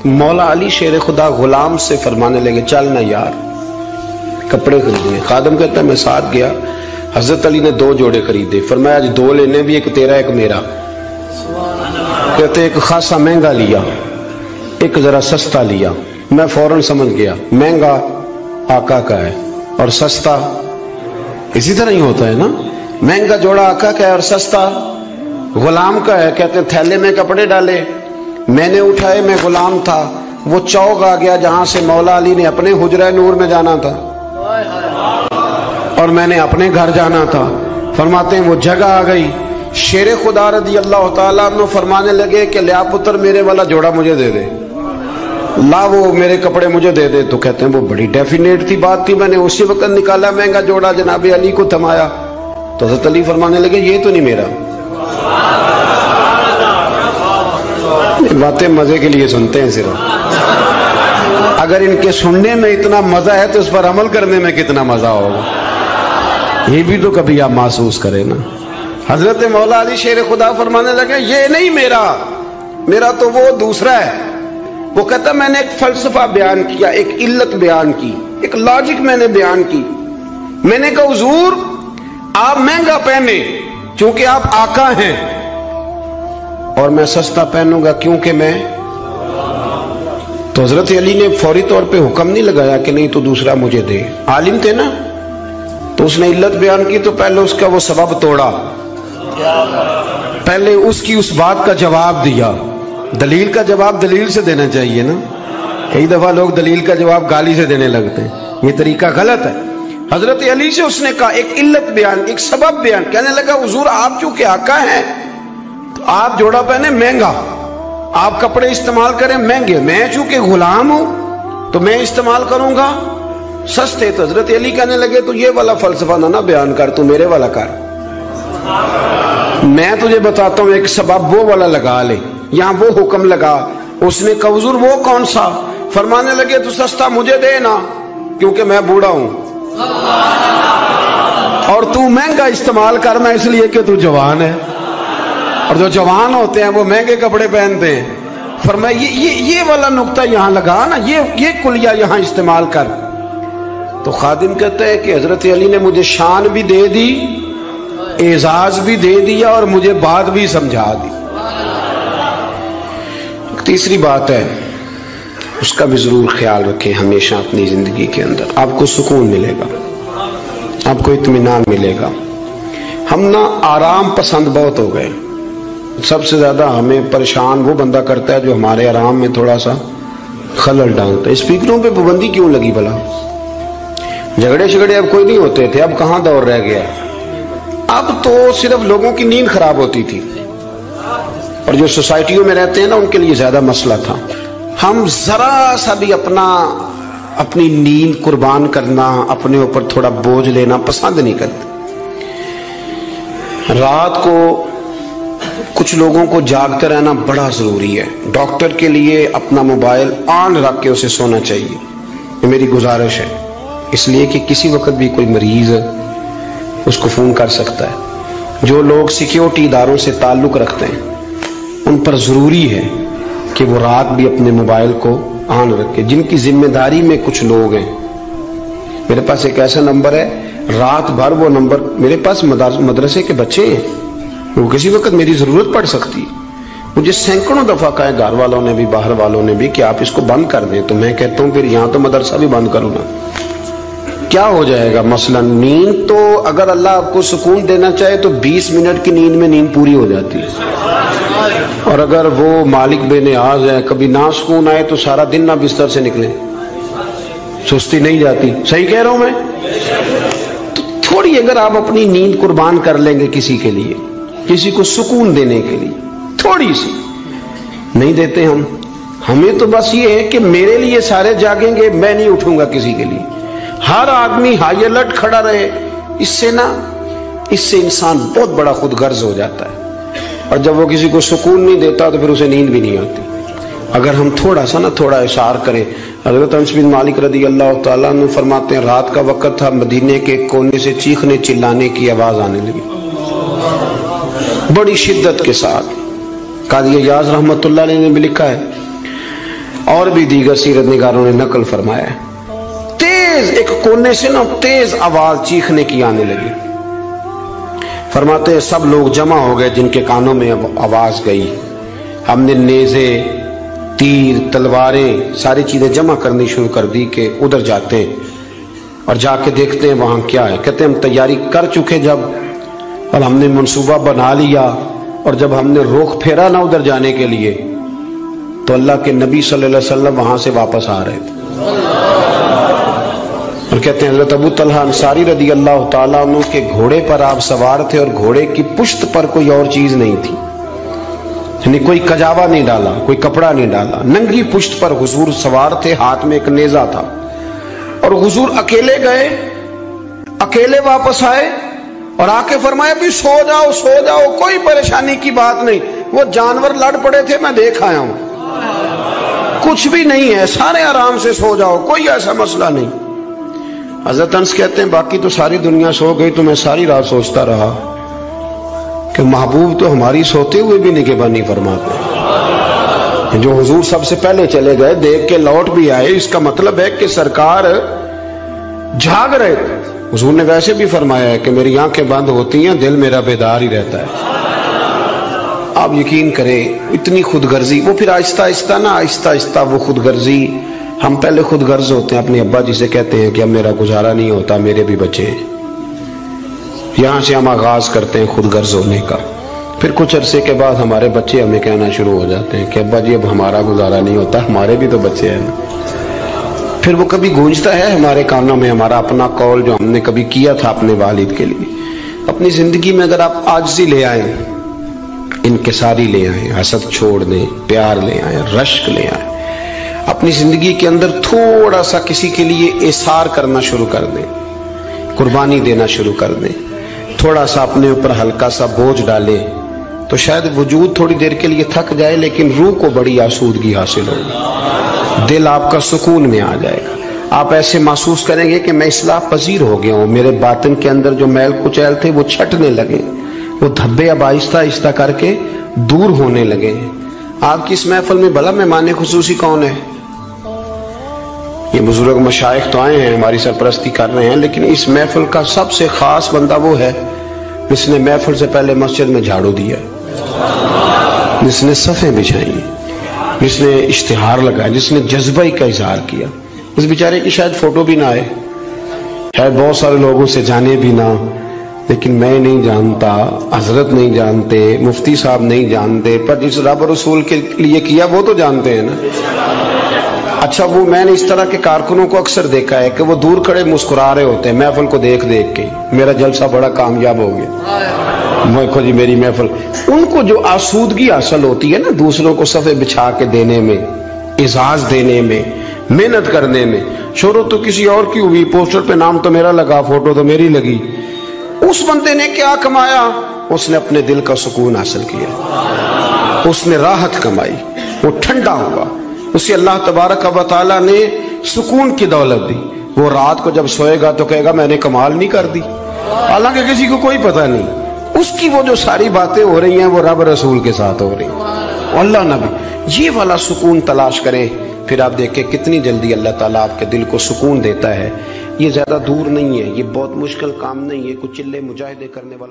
مولا علی شیر خدا غلام سے فرمانے لگے چل نا یار کپڑے خریدنے. خادم کہتا ہے میں ساتھ گیا. حضرت علی نے 2 جوڑے خریدے. فرمایا آج 2 لینے بھی, ایک تیرا ایک میرا. کہتے ایک خاصا مہنگا لیا, ایک ذرا سستا لیا. میں فوراً سمجھ گیا مہنگا آقا کا ہے اور سستا اسی طرح ہی ہوتا ہے نا. مہنگا جوڑا آقا کا ہے اور سستا غلام کا ہے. کہتے تھیلے میں کپڑے ڈالے, میں نے اٹھائے, میں غلام تھا. وہ چوک آ گیا جہاں سے مولا علی نے اپنے حجرہ نور میں جانا تھا اور میں نے اپنے گھر جانا تھا. فرماتے ہیں وہ جگہ آ گئی. شیر خدا رضی اللہ تعالیٰ عنہ فرمانے لگے کہ لیا پتر میرے والا جوڑا مجھے دے دے, لا وہ میرے کپڑے مجھے دے دے. تو کہتے ہیں وہ بڑی ڈیفینیٹ تھی بات تھی, میں نے اسی وقت نکالا مہنگا جوڑا, جناب علی کو تھمایا. تو حضرت علی فرمانے لگے یہ تو نہیں میرا. باتیں مزے کے لیے سنتے ہیں صرف, اگر ان کے سننے میں اتنا مزہ ہے تو اس پر عمل کرنے میں کتنا مزہ ہوگا, یہ بھی تو کبھی آپ محسوس کریں نا. حضرت مولا علی شیر خدا فرمانے لگے یہ نہیں میرا, میرا تو وہ دوسرا ہے. وہ کہتا میں نے ایک فلسفہ بیان کیا, ایک علت بیان کی, ایک لاجک میں نے بیان کی. میں نے کہا حضور آپ مہنگا پہنے چونکہ آپ آقا ہیں, اور میں سستا پہنوں گا کیونکہ میں. تو حضرت علی نے فوری طور پہ حکم نہیں لگایا کہ نہیں تو دوسرا مجھے دے. عالم تھے نا, تو اس نے علت بیان کی تو پہلے اس کا وہ سبب توڑا, پہلے اس کی اس بات کا جواب دیا. دلیل کا جواب دلیل سے دینا چاہیے نا. کئی دفعہ لوگ دلیل کا جواب گالی سے دینے لگتے ہیں, یہ طریقہ غلط ہے. حضرت علی سے اس نے کہا ایک علت بیان, ایک سبب بیان. کہنے لگا حضور آپ چونکہ آقا ہیں تو آپ جوڑا پہنے مہنگا, آپ کپڑے استعمال کریں مہنگے, میں چونکہ غلام ہوں تو میں استعمال کروں گا سستے. تو حضرت علی کہنے لگے تو یہ والا فلسفہ نہ بیان کر, تو میرے والا کر. میں تجھے بتاتا ہوں ایک سبب وہ والا لگا لے. یہاں وہ حکم لگا. اس نے کہا حضور وہ کون سا؟ فرمانے لگے تو سستا مجھے دے نا کیونکہ میں بوڑھا ہوں, اور تو مہنگا استعمال کرنا اس لیے کہ تو جوان ہے, اور جو جوان ہوتے ہیں وہ مہنگے کپڑے پہنتے ہیں. فرمایا یہ والا نقطہ یہاں لگا نا, یہ کلیہ یہاں استعمال کر. تو خادم کہتا ہے کہ حضرت علی نے مجھے شان بھی دے دی, اعزاز بھی دے دیا, اور مجھے بات بھی سمجھا دی. تیسری بات ہے اس کا بھی ضرور خیال رکھیں ہمیشہ اپنی زندگی کے اندر. آپ کو سکون ملے گا, آپ کو اطمینان ملے گا. ہم نا آرام پسند بہت ہو گئے. سب سے زیادہ ہمیں پریشان وہ بندہ کرتا ہے جو ہمارے آرام میں تھوڑا سا خلل ڈالتا ہے. اسپیکروں پہ پابندی کیوں لگی بھلا؟ جھگڑے شگڑے اب کوئی نہیں ہوتے تھے, اب کہاں دور رہ گیا. اب تو صرف لوگوں کی نیند خراب ہوتی تھی, اور جو سوسائٹیوں میں رہتے ہیں نا ان کے لیے زیادہ مسئلہ تھا. ہم ذرا سا بھی اپنی نیند قربان کرنا, اپنے اوپر تھوڑا بوجھ لینا پسند نہیں کرتے. رات کو کچھ لوگوں کو جاگتے رہنا بڑا ضروری ہے. ڈاکٹر کے لیے اپنا موبائل آن رکھ کے اسے سونا چاہیے, یہ میری گزارش ہے. اس لیے کہ کسی وقت بھی کوئی مریض اس کو فون کر سکتا ہے. جو لوگ سیکیورٹی اداروں سے تعلق رکھتے ہیں ان پر ضروری ہے کہ وہ رات بھی اپنے موبائل کو آن رکھے. جن کی ذمہ داری میں کچھ لوگ ہیں, میرے پاس ایک ایسا نمبر ہے, رات بھر وہ نمبر, میرے پاس مدرسے کے بچے ہیں, وہ کسی وقت میری ضرورت پڑ سکتی ہے. مجھے سینکڑوں دفعہ کہا ہے گھر والوں نے بھی باہر والوں نے بھی کہ آپ اس کو بند کر دیں, تو میں کہتا ہوں پھر یہاں تو مدرسہ بھی بند کروں نا, کیا ہو جائے گا. مثلا نیند تو اگر اللہ آپ کو سکون دینا چاہے تو 20 منٹ کی نیند میں نیند پوری ہو جاتی ہے, اور اگر وہ مالک بے نیاز ہے کبھی نہ سکون آئے تو سارا دن نہ بستر سے نکلے, سستی نہیں جاتی. صحیح کہہ رہا ہوں میں؟ تو تھوڑی اگر آپ اپنی نیند قربان کر لیں گے کسی کے لیے, کسی کو سکون دینے کے لیے, تھوڑی سی نہیں دیتے ہم. ہمیں تو بس یہ ہے کہ میرے لیے سارے جاگیں گے, میں نہیں اٹھوں گا کسی کے لیے. ہر آدمی ہائی الرٹ کھڑا رہے, اس سے انسان بہت بڑا خود غرض ہو جاتا ہے, اور جب وہ کسی کو سکون نہیں دیتا تو پھر اسے نیند بھی نہیں آتی. اگر ہم تھوڑا اشار کریں. حضرت انس بن مالک رضی اللہ تعالیٰ عنہ فرماتے ہیں رات کا وقت تھا, مدینے کے کونے سے چیخنے چلانے کی آواز آنے لگی بڑی شدت کے ساتھ. قاضی ایاز رحمت اللہ علیہ نے بھی لکھا ہے اور بھی دیگر سیرت نگاروں نے نقل فرمایا ہے۔ تیز ایک کونے سے نا تیز آواز چیخنے کی آنے لگی۔ فرماتے ہیں سب لوگ جمع ہو گئے جن کے کانوں میں آواز گئی۔ ہم نے نیزے، تیر، تلواریں، ساری چیزیں جمع کرنی شروع کر دی کہ ادھر جاتے ہیں اور جا کے دیکھتے ہیں وہاں کیا ہے۔ کہتے ہیں ہم تیاری کر چکے جب، اور ہم نے منصوبہ بنا لیا، اور جب ہم نے رخ پھیرا نا ادھر جانے کے لیے تو اللہ کے نبی صلی اللہ علیہ وسلم وہاں سے واپس آ رہے تھے۔ اور کہتے ہیں حضرت ابو طلحہ انصاری رضی اللہ تعالیٰ عنہ کے گھوڑے پر آپ سوار تھے، اور گھوڑے کی پشت پر کوئی اور چیز نہیں تھی، یعنی کوئی کجاوا نہیں ڈالا، کوئی کپڑا نہیں ڈالا، ننگی پشت پر حضور سوار تھے، ہاتھ میں ایک نیزہ تھا، اور حضور اکیلے گئے، اکیلے واپس آئے اور آ کے فرمایا بھی سو جاؤ سو جاؤ، کوئی پریشانی کی بات نہیں، وہ جانور لڑ پڑے تھے میں دیکھ آیا ہوں، کچھ بھی نہیں ہے، سارے آرام سے سو جاؤ، کوئی ایسا مسئلہ نہیں۔ حضرت انس کہتے ہیں باقی تو ساری دنیا سو گئی تو میں ساری رات سوچتا رہا کہ محبوب تو ہماری سوتے ہوئے بھی نگہبانی فرماتے، جو حضور سب سے پہلے چلے گئے دیکھ کے لوٹ بھی آئے، اس کا مطلب ہے کہ سرکار جاگ رہے تھے۔ حضور نے ویسے بھی فرمایا ہے کہ میری آنکھیں بند ہوتی ہیں دل میرا بیدار ہی رہتا ہے۔ آپ یقین کریں اتنی خود غرضی، وہ پھر آہستہ آہستہ وہ خود غرضی، ہم پہلے خود غرض ہوتے ہیں، اپنے ابا جی سے کہتے ہیں کہ اب میرا گزارا نہیں ہوتا، میرے بھی بچے ہیں، یہاں سے ہم آغاز کرتے ہیں خود غرض ہونے کا۔ پھر کچھ عرصے کے بعد ہمارے بچے ہمیں کہنا شروع ہو جاتے ہیں کہ ابا جی اب ہمارا گزارا نہیں ہوتا، ہمارے بھی تو بچے ہیں۔ پھر وہ کبھی گونجتا ہے ہمارے کانوں میں ہمارا اپنا قول جو ہم نے کبھی کیا تھا اپنے والد کے لیے۔ اپنی زندگی میں اگر آپ عاجزی لے آئیں، انکساری لے آئیں، حسد چھوڑ دیں، پیار لے آئیں، رشک لے آئیں، اپنی زندگی کے اندر تھوڑا سا کسی کے لیے احسار کرنا شروع کر دیں، قربانی دینا شروع کر دیں، تھوڑا سا اپنے اوپر ہلکا سا بوجھ ڈالیں، تو شاید وجود تھوڑی دیر کے لیے تھک جائے لیکن روح کو بڑی آسودگی حاصل ہوگی، دل آپ کا سکون میں آ جائے گا۔ آپ ایسے محسوس کریں گے کہ میں اصلاح پذیر ہو گیا ہوں، میرے باطن کے اندر جو میل کچیل تھے وہ چھٹنے لگے، وہ دھبے اب آہستہ آہستہ کر کے دور ہونے لگے۔ آپ کی اس محفل میں بھلا مہمان خصوصی کون ہے؟ یہ بزرگ مشائخ تو آئے ہیں ہماری سرپرستی کر رہے ہیں، لیکن اس محفل کا سب سے خاص بندہ وہ ہے جس نے محفل سے پہلے مسجد میں جھاڑو دیا، جس نے صفیں بچھائی، جس نے اشتہار لگایا، جس نے جذبہ کا اظہار کیا۔ اس بیچارے کی شاید فوٹو بھی نہ آئے، شاید بہت سارے لوگوں سے جانے بھی نہ، لیکن میں نہیں جانتا، حضرت نہیں جانتے، مفتی صاحب نہیں جانتے، پر جس رب رسول کے لیے کیا وہ تو جانتے ہیں نا۔ اچھا وہ میں نے اس طرح کے کارکنوں کو اکثر دیکھا ہے کہ وہ دور کھڑے مسکرا رہے ہوتے ہیں محفل کو دیکھ دیکھ کے، میرا جلسہ بڑا کامیاب ہو گیا، دیکھو جی میری محفل۔ ان کو جو آسودگی حاصل ہوتی ہے نا دوسروں کو صفے بچھا کے دینے میں، اعزاز دینے میں، محنت کرنے میں، شہرت تو کسی اور کی ہوئی، پوسٹر پہ نام تو میرا لگا، فوٹو تو میری لگی، اس بندے نے کیا کمایا؟ اس نے اپنے دل کا سکون حاصل کیا، اس نے راحت کمائی، وہ ٹھنڈا ہوا، اسے اللہ تبارک و تعالیٰ نے سکون کی دولت دی۔ وہ رات کو جب سوئے گا تو کہے گا میں نے کمال نہیں کر دی، حالانکہ کسی کو کوئی پتہ نہیں، اس کی وہ جو ساری باتیں ہو رہی ہیں وہ رب رسول کے ساتھ ہو رہی ہیں، اللہ نبی۔ یہ والا سکون تلاش کریں، پھر آپ دیکھیں کتنی جلدی اللہ تعالیٰ آپ کے دل کو سکون دیتا ہے۔ یہ زیادہ دور نہیں ہے، یہ بہت مشکل کام نہیں ہے، کچھ چلے مجاہدے کرنے والا